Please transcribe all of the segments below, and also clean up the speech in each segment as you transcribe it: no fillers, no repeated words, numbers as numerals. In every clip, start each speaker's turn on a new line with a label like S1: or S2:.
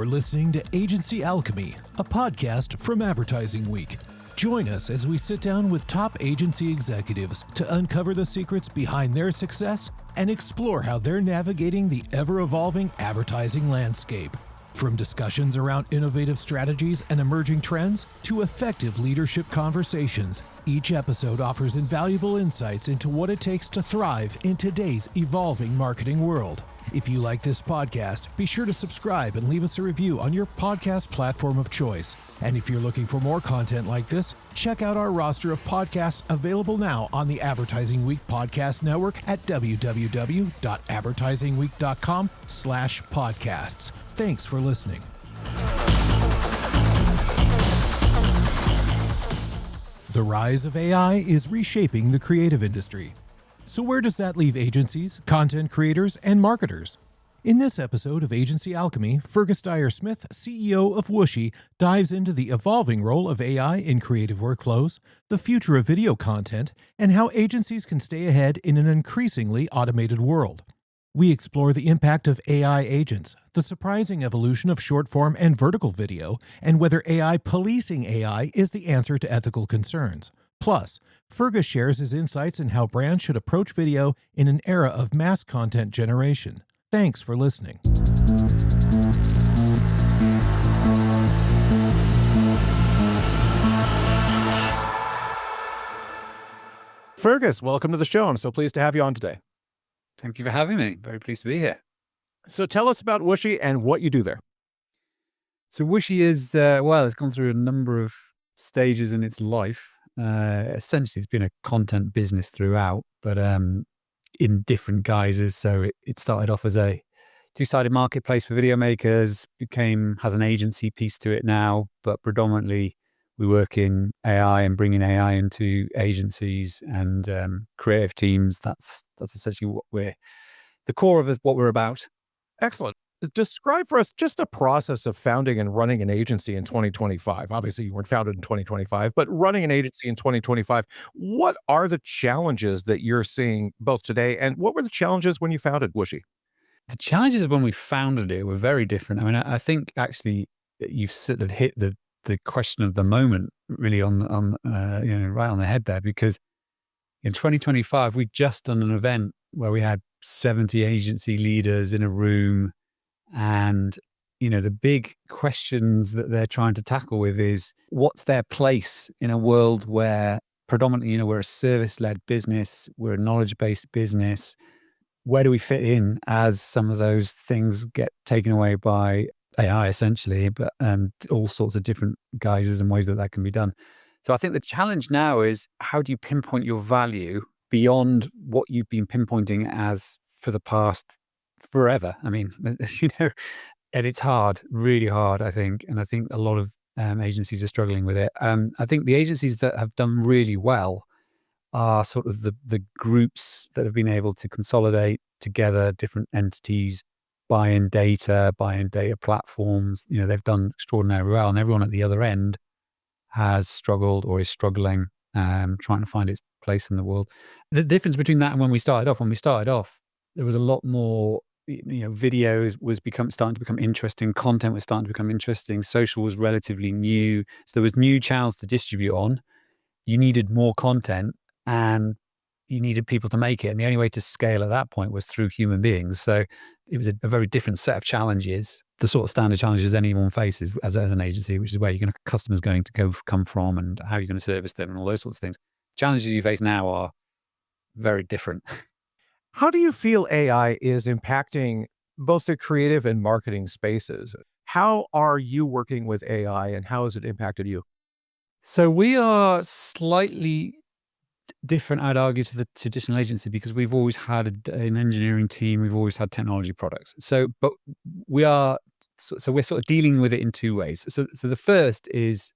S1: You're listening to Agency Alchemy, a podcast from Advertising Week. Join us as we sit down with top agency executives to uncover the secrets behind their success and explore how they're navigating the ever-evolving advertising landscape. From discussions around innovative strategies and emerging trends to effective leadership conversations, each episode offers invaluable insights into what it takes to thrive in today's evolving marketing world. If you like this podcast, be sure to subscribe and leave us a review on your podcast platform of choice. And if you're looking for more content like this, check out our roster of podcasts available now on the Advertising Week Podcast Network at www.advertisingweek.com/podcasts. Thanks for listening. The rise of AI is reshaping the creative industry. So where does that leave agencies, content creators, and marketers? In this episode of Agency Alchemy, Fergus Dyer-Smith, CEO of Wooshii, dives into the evolving role of AI in creative workflows, the future of video content, and how agencies can stay ahead in an increasingly automated world. We explore the impact of AI agents, the surprising evolution of short-form and vertical video, and whether AI policing AI is the answer to ethical concerns. Plus, Fergus shares his insights on how brands should approach video in an era of mass content generation. Thanks for listening. Fergus, welcome to the show. I'm so pleased to have you on today.
S2: Thank you for having me. Very pleased to be here.
S1: So tell us about Wooshii and what you do there.
S2: So Wooshii is, it's gone through a number of stages in its life. Essentially, it's been a content business throughout, but in different guises. So it started off as a two-sided marketplace for video makers, has an agency piece to it now, but predominantly we work in AI and bringing AI into agencies and creative teams. That's essentially the core of what we're about.
S1: Excellent. Describe for us just the process of founding and running an agency in 2025. Obviously, you weren't founded in 2025, but running an agency in 2025, what are the challenges that you're seeing both today, and what were the challenges when you founded Wooshii?
S2: The challenges when we founded it were very different. I mean, I think actually you've sort of hit the question of the moment really on right on the head there, because in 2025, we'd just done an event where we had 70 agency leaders in a room. And, the big questions that they're trying to tackle with is what's their place in a world where predominantly, we're a service-led business, we're a knowledge-based business. Where do we fit in as some of those things get taken away by AI essentially, but all sorts of different guises and ways that can be done. So I think the challenge now is how do you pinpoint your value beyond what you've been pinpointing as for the past forever. I mean, and it's hard, really hard, I think. And I think a lot of agencies are struggling with it. I think the agencies that have done really well are sort of the groups that have been able to consolidate together different entities, buy in data platforms. They've done extraordinarily well, and everyone at the other end has struggled or is struggling, trying to find its place in the world. The difference between that and when we started off, there was a lot more, videos was starting to become interesting. Content was starting to become interesting. Social was relatively new. So there was new channels to distribute on. You needed more content and you needed people to make it. And the only way to scale at that point was through human beings. So it was a very different set of challenges, the sort of standard challenges anyone faces as an agency, which is where your customers going to come from and how you're going to service them and all those sorts of things. Challenges you face now are very different.
S1: How do you feel AI is impacting both the creative and marketing spaces? How are you working with AI and how has it impacted you?
S2: So we are slightly different, I'd argue, to the traditional agency because we've always had an engineering team. We've always had technology products. But we're sort of dealing with it in two ways. So the first is,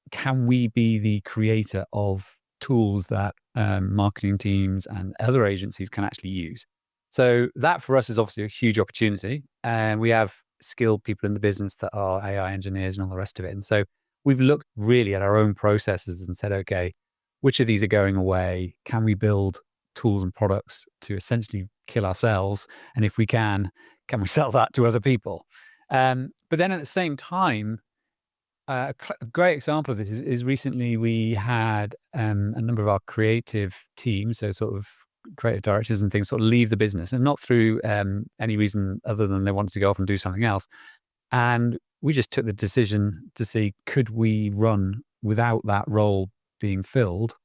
S2: can we be the creator of tools that marketing teams and other agencies can actually use? So that for us is obviously a huge opportunity. And we have skilled people in the business that are AI engineers and all the rest of it. And so we've looked really at our own processes and said, okay, which of these are going away? Can we build tools and products to essentially kill ourselves? And if we can we sell that to other people? But then at the same time, a great example of this is recently we had a number of our creative teams, so sort of creative directors and things, sort of leave the business, and not through any reason other than they wanted to go off and do something else. And we just took the decision to see, could we run without that role being filled?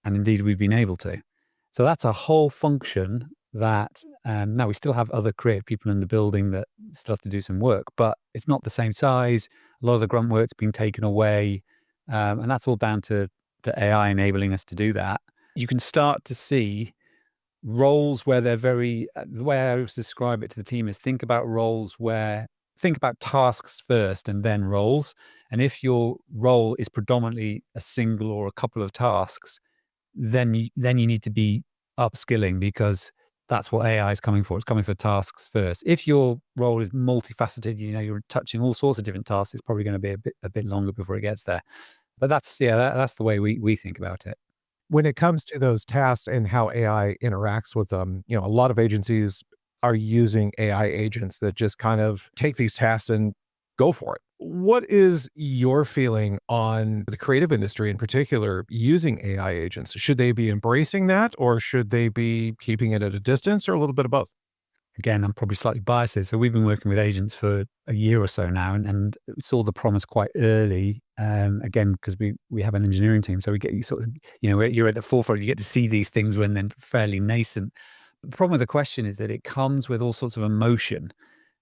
S2: And indeed, we've been able to. So that's a whole function that now we still have other creative people in the building that still have to do some work, but it's not the same size. A lot of the grunt work's been taken away. And that's all down to AI enabling us to do that. You can start to see roles where they're very, the way I always describe it to the team is think about tasks first and then roles. And if your role is predominantly a single or a couple of tasks, then you need to be upskilling, because that's what AI is coming for. It's coming for tasks first. If your role is multifaceted, you're touching all sorts of different tasks, it's probably going to be a bit longer before it gets there. But that's the way we think about it.
S3: When it comes to those tasks and how AI interacts with them, a lot of agencies are using AI agents that just kind of take these tasks and go for it. What is your feeling on the creative industry in particular using AI agents? Should they be embracing that, or should they be keeping it at a distance, or a little bit of both?
S2: Again, I'm probably slightly biased here. So we've been working with agents for a year or so now, and saw the promise quite early. Again, because we have an engineering team, so we get you sort of, you're at the forefront. You get to see these things when they're fairly nascent. The problem with the question is that it comes with all sorts of emotion.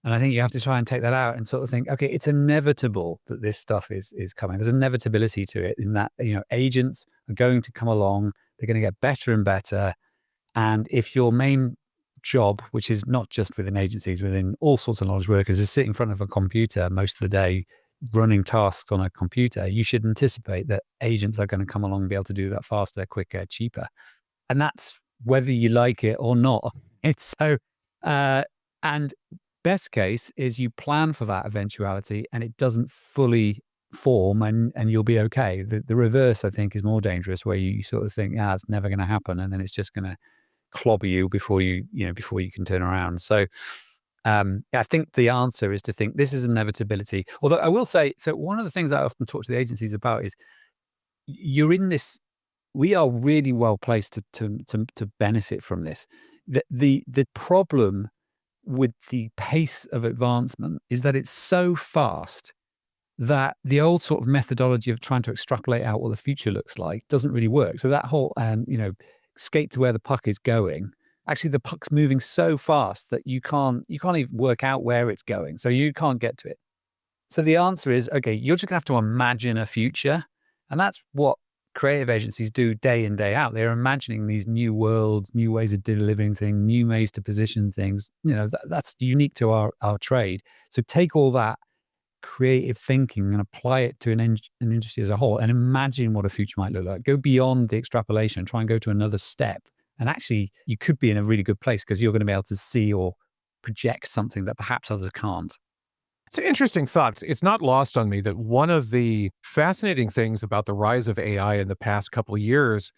S2: And I think you have to try and take that out and sort of think, okay, it's inevitable that this stuff is coming. There's inevitability to it, in that, agents are going to come along. They're going to get better and better. And if your main job, which is not just within agencies, within all sorts of knowledge workers, is sitting in front of a computer most of the day, running tasks on a computer, you should anticipate that agents are going to come along and be able to do that faster, quicker, cheaper. And that's whether you like it or not. It's so, and best case is you plan for that eventuality and it doesn't fully form, and you'll be okay. The reverse, I think, is more dangerous, where you sort of think, it's never going to happen, and then it's just going to clobber you before you can turn around. So I think the answer is to think this is inevitability. Although I will say, so one of the things I often talk to the agencies about is, you're in this, we are really well placed to benefit from this. The problem with the pace of advancement is that it's so fast that the old sort of methodology of trying to extrapolate out what the future looks like doesn't really work. So that whole, skate to where the puck is going, actually the puck's moving so fast that you can't even work out where it's going. So you can't get to it. So the answer is, okay, you're just gonna have to imagine a future. And that's what creative agencies do day in, day out. They're imagining these new worlds, new ways of delivering things, new ways to position things. That's unique to our trade. So take all that creative thinking and apply it to an industry as a whole, and imagine what a future might look like. Go beyond the extrapolation, try and go to another step. And actually, you could be in a really good place, because you're going to be able to see or project something that perhaps others can't.
S3: It's an interesting thought. It's not lost on me that one of the fascinating things about the rise of AI in the past couple of years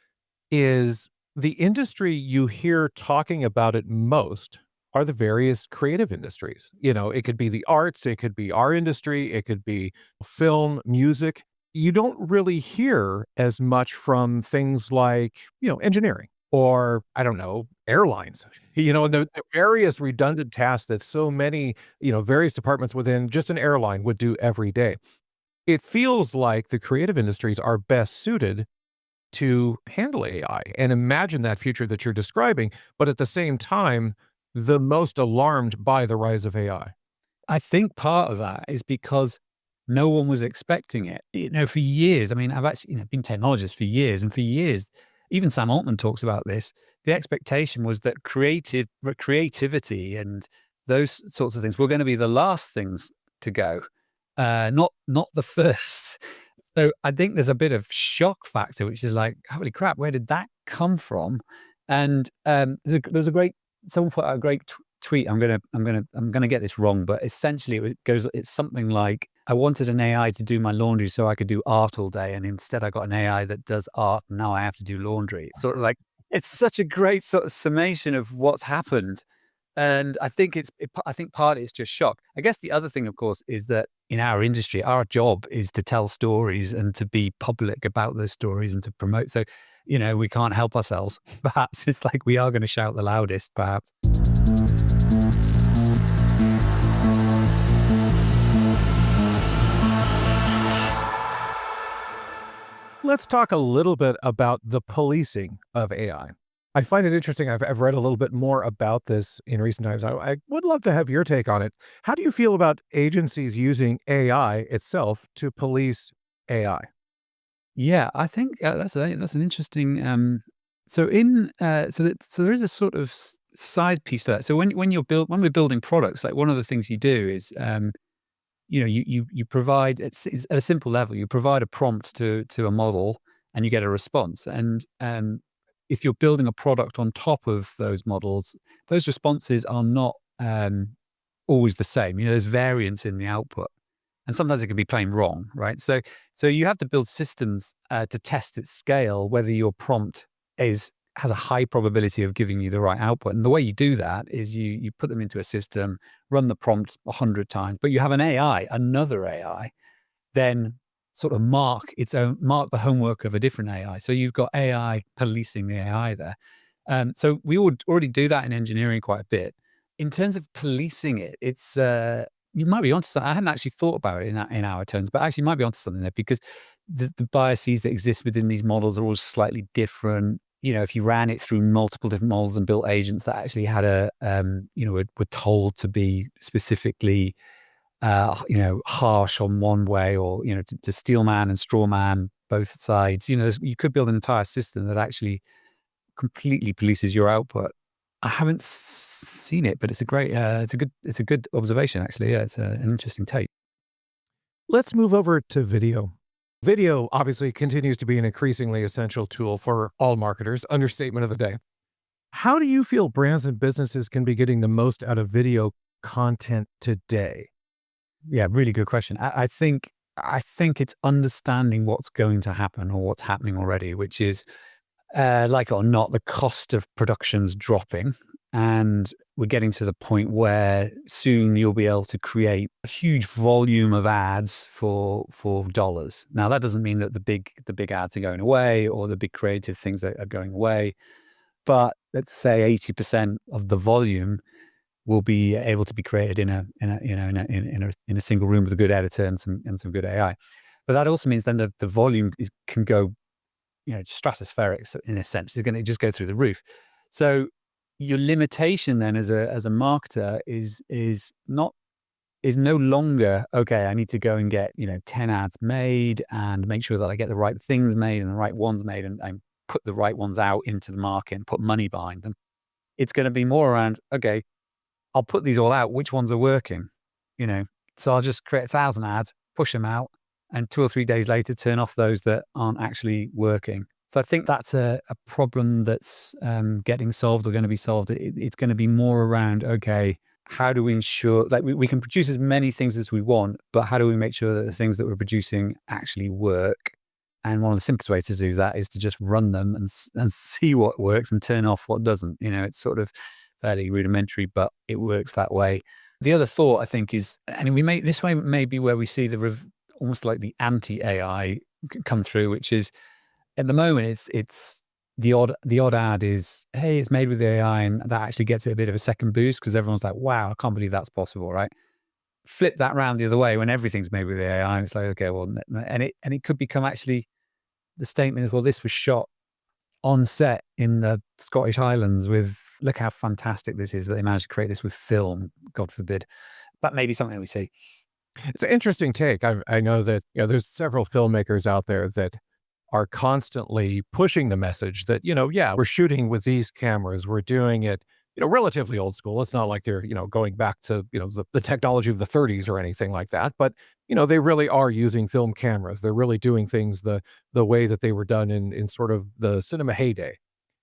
S3: is the industry you hear talking about it most are the various creative industries. It could be the arts, it could be our industry, it could be film, music. You don't really hear as much from things like, engineering, or I don't know, airlines, and the various redundant tasks that so many, various departments within just an airline would do every day. It feels like the creative industries are best suited to handle AI and imagine that future that you're describing, but at the same time, the most alarmed by the rise of AI.
S2: I think part of that is because no one was expecting it. For years, I've actually been technologist for years, and for years, even Sam Altman talks about this. The expectation was that creativity and those sorts of things were going to be the last things to go, not the first. So I think there's a bit of shock factor, which is like, holy crap, where did that come from? And there's a great, someone put out a great tweet. I'm gonna get this wrong, but essentially it's something like, I wanted an AI to do my laundry so I could do art all day, and instead I got an AI that does art, and now I have to do laundry. It's sort of like, it's such a great sort of summation of what's happened. And I think I think partly it's just shock. I guess the other thing, of course, is that in our industry, our job is to tell stories and to be public about those stories and to promote. So, we can't help ourselves. Perhaps it's like we are going to shout the loudest, perhaps.
S3: Let's talk a little bit about the policing of AI. I find it interesting. I've read a little bit more about this in recent times. I would love to have your take on it. How do you feel about agencies using AI itself to police AI?
S2: Yeah, I think that's an interesting. So there is a sort of side piece to that. So when we're building products, like one of the things you do is you provide it's at a simple level. You provide a prompt to a model, and you get a response. And if you're building a product on top of those models, those responses are not always the same. There's variance in the output, and sometimes it can be plain wrong, right? So you have to build systems to test at scale whether your prompt has a high probability of giving you the right output. And the way you do that is you put them into a system, run the prompt 100 times, but you have another AI, then sort of mark the homework of a different AI. So you've got AI policing the AI there. So we would already do that in engineering quite a bit. In terms of policing it, it's you might be onto something. I hadn't actually thought about it in our terms, but actually might be onto something there, because the biases that exist within these models are all slightly different. If you ran it through multiple different models and built agents that actually had were told to be specifically harsh on one way, or to steel man and straw man both sides. You could build an entire system that actually completely polices your output. I haven't seen it, but it's a good observation, actually. Yeah, it's an interesting take.
S3: Let's move over to video. Video obviously continues to be an increasingly essential tool for all marketers. Understatement of the day. How do you feel brands and businesses can be getting the most out of video content today?
S2: Yeah, really good question. I think it's understanding what's going to happen or what's happening already, which is, like it or not, the cost of production's dropping, and we're getting to the point where soon you'll be able to create a huge volume of ads for dollars. Now, that doesn't mean that the big ads are going away or the big creative things are going away, but let's say 80% of the volume will be able to be created in a single room with a good editor and some good AI. But that also means then the volume can go stratospheric in a sense. It's going to just go through the roof. So your limitation then as a marketer is no longer, okay, I need to go and get 10 ads made and make sure that I get the right things made and the right ones made and put the right ones out into the market and put money behind them. It's going to be more around, okay, I'll put these all out. Which ones are working? So I'll just create 1,000 ads, push them out, and 2 or 3 days later, turn off those that aren't actually working. So I think that's a problem that's getting solved or going to be solved. It's going to be more around, okay, how do we ensure, like we can produce as many things as we want, but how do we make sure that the things that we're producing actually work? And one of the simplest ways to do that is to just run them and see what works and turn off what doesn't. It's sort of fairly rudimentary, but it works that way. The other thought, I think, is, and this way may be where we see almost like the anti-AI come through, which is, at the moment, it's the odd ad is, hey, it's made with AI, and that actually gets it a bit of a second boost because everyone's like, wow, I can't believe that's possible, right? Flip that round the other way when everything's made with AI, and it's like, okay, well, and it could become actually the statement is, well, this was shot on set in the Scottish Highlands look how fantastic this is that they managed to create this with film, God forbid. That may be something we see.
S3: It's an interesting take. I know that there's several filmmakers out there that are constantly pushing the message that, yeah, we're shooting with these cameras. We're doing it, relatively old school. It's not like they're, going back to, the technology of the 30s or anything like that. But, they really are using film cameras. They're really doing things the way that they were done in sort of the cinema heyday.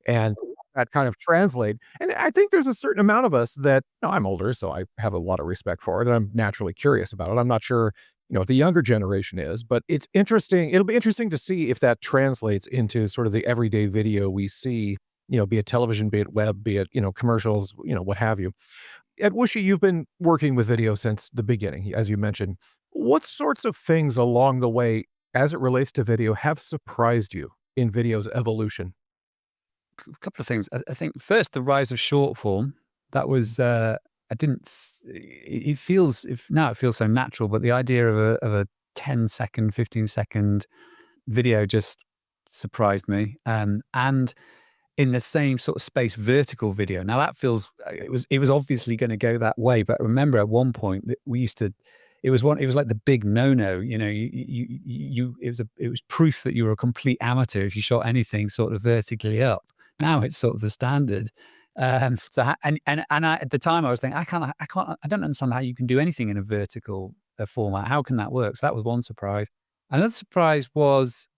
S3: And that kind of translate. And I think there's a certain amount of us that, I'm older, so I have a lot of respect for it. And I'm naturally curious about it. I'm not sure what the younger generation is, but it's interesting. It'll be interesting to see if that translates into sort of the everyday video we see be it television, be it web, be it, commercials, what have you. At Wooshii, you've been working with video since the beginning, as you mentioned. What sorts of things along the way, as it relates to video, have surprised you in video's evolution?
S2: A couple of things. I think first, the rise of short form. That was, I didn't, it feels, now it feels so natural, but the idea of a 10-second, 15-second video just surprised me. And in the same sort of space, vertical video. Now that feels, it was obviously going to go that way, but remember at one point that we used to, it was like the big no-no, it was proof that you were a complete amateur if you shot anything sort of vertically up. Now it's sort of the standard. So at the time I was thinking, I don't understand how you can do anything in a vertical format. How can that work? So that was one surprise. Another surprise was,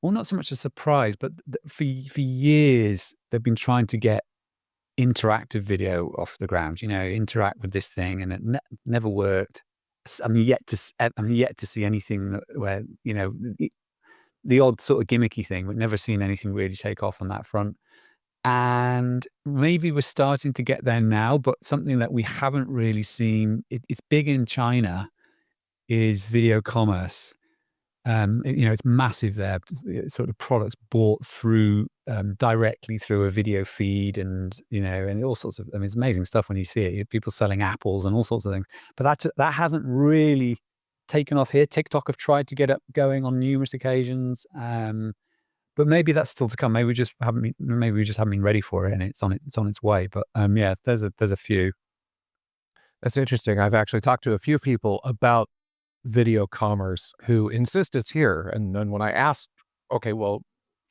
S2: well, not so much a surprise, but for years they've been trying to get interactive video off the ground. Interact with this thing, and it never worked. I'm yet to see anything where the odd sort of gimmicky thing, but never seen anything really take off on that front. And maybe we're starting to get there now, but something that we haven't really seen. It's big in China, is video commerce. It's massive there. Sort of products bought through directly through a video feed, and all sorts of. It's amazing stuff when you see it. People selling apples and all sorts of things. But that hasn't really taken off here. TikTok have tried to get it going on numerous occasions, but maybe that's still to come. Maybe we just haven't been ready for it, and it's on its way. But there's a few.
S3: That's interesting. I've actually talked to a few people about video commerce who insist it's here. And then when I asked, okay, well,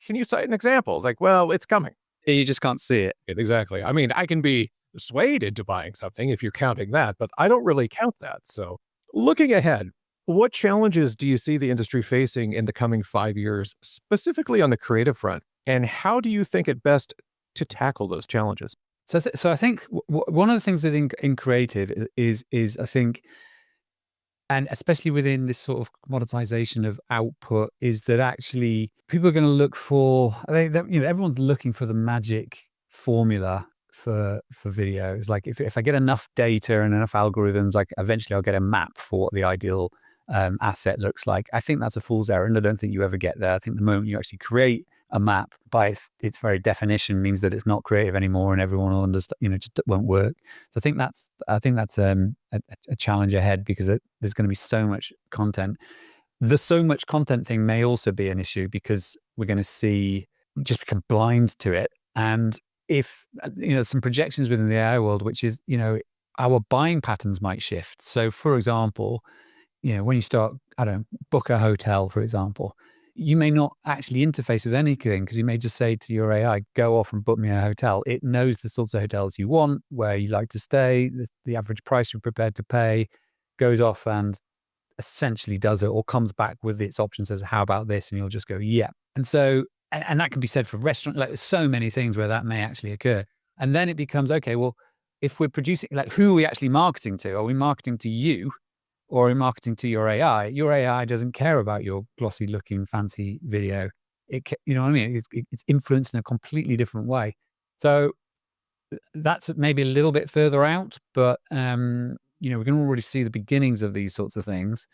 S3: can you cite an example? It's like, well, it's coming.
S2: You just can't see it.
S3: Exactly. I can be swayed into buying something if you're counting that, but I don't really count that. So looking ahead, what challenges do you see the industry facing in the coming 5 years, specifically on the creative front? And how do you think it best to tackle those challenges?
S2: So I think one of the things that in creative is I think, and especially within this sort of commoditization of output, is that actually people are going to look for, everyone's looking for the magic formula for video. It's like if I get enough data and enough algorithms, like eventually I'll get a map for what the ideal asset looks like. I think that's a fool's errand. I don't think you ever get there. I think the moment you actually create a map, by its very definition, means that it's not creative anymore, and everyone will understand. Just won't work. So I think that's a challenge ahead, because there's going to be so much content. The so much content thing may also be an issue, because we're going to just become blind to it. And if some projections within the AI world, which is our buying patterns might shift. So for example, when you start, book a hotel, for example, you may not actually interface with anything, because you may just say to your AI, go off and book me a hotel. It knows the sorts of hotels you want, where you like to stay, the average price you're prepared to pay, goes off and essentially does it, or comes back with its option, says, how about this? And you'll just go, yeah. And so, and that can be said for restaurant, like so many things where that may actually occur. And then it becomes, okay, well, if we're producing, like, who are we actually marketing to? Are we marketing to you? Or in marketing to your AI? Your AI doesn't care about your glossy looking fancy video. It's influenced in a completely different way. So that's maybe a little bit further out, but we can already see the beginnings of these sorts of things.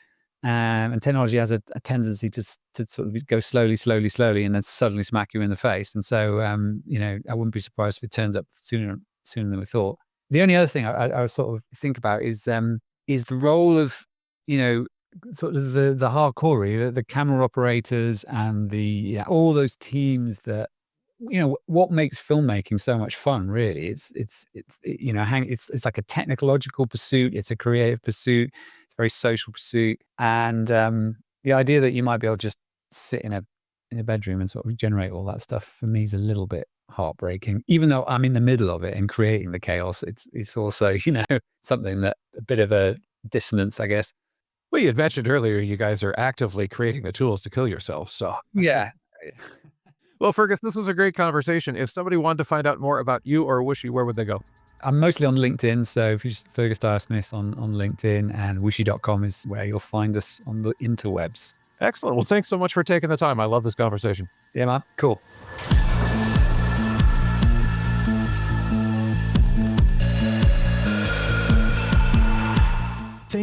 S2: And technology has a tendency to sort of go slowly, and then suddenly smack you in the face. And so I wouldn't be surprised if it turns up sooner than we thought. The only other thing I sort of think about is the role of, sort of the hardcore, the camera operators and all those teams that, what makes filmmaking so much fun, really. It's like a technological pursuit. It's a creative pursuit. It's a very social pursuit. And the idea that you might be able to just sit in a bedroom and sort of generate all that stuff, for me, is a little bit heartbreaking. Even though I'm in the middle of it and creating the chaos, it's also, something that a bit of a dissonance, I guess.
S3: Well, you had mentioned earlier you guys are actively creating the tools to kill yourselves. So
S2: yeah.
S3: Well, Fergus, this was a great conversation. If somebody wanted to find out more about you or Wooshii, where would they go?
S2: I'm mostly on LinkedIn. So if you just Fergus Dyer-Smith on LinkedIn, and Wooshii.com is where you'll find us on the interwebs.
S3: Excellent. Well, thanks so much for taking the time. I love this conversation.
S2: Yeah, man. Cool.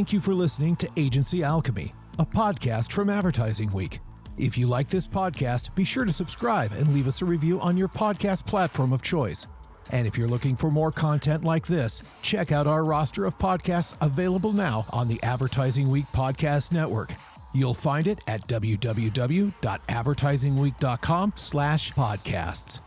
S1: Thank you for listening to Agency Alchemy, a podcast from Advertising Week. If you like this podcast, be sure to subscribe and leave us a review on your podcast platform of choice. And if you're looking for more content like this, check out our roster of podcasts available now on the Advertising Week Podcast Network. You'll find it at www.advertisingweek.com/podcasts.